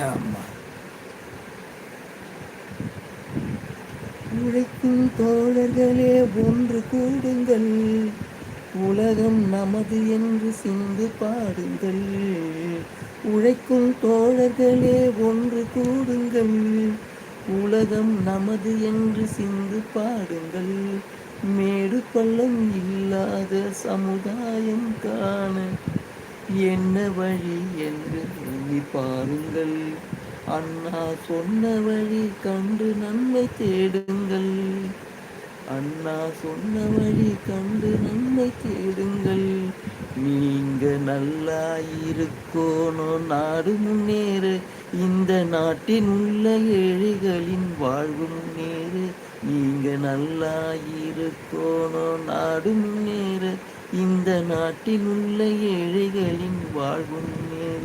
ஆமா. உழைக்கும் தோழர்களே ஒன்று கூடுங்கள், உலகம் நமது என்று சிந்து பாடுங்கள். உழைக்கும் தோழர்களே ஒன்று கூடுங்கள், உலகம் நமது என்று சிந்து பாடுங்கள். மேடு பள்ளம் இல்லாத சமுதாயம் காண என்ன வழி என்று எண்ணி பாருங்கள். அண்ணா சொன்ன வழி கண்டு நன்மை தேடுங்கள். அண்ணா சொன்ன வழி கண்டு நன்மை தேடுங்கள். நீங்க நல்லா இருக்கணும் நாடு முன்னேற, இந்த நாட்டின் உள்ள ஏழைகளின் வாழ்வு முன்னேற. நீங்க நல்லா இருக்கணும் நாடு முன்னேற, இந்த நாட்டில் உள்ள ஏழைகளின் வாழ்வு முன்னேற.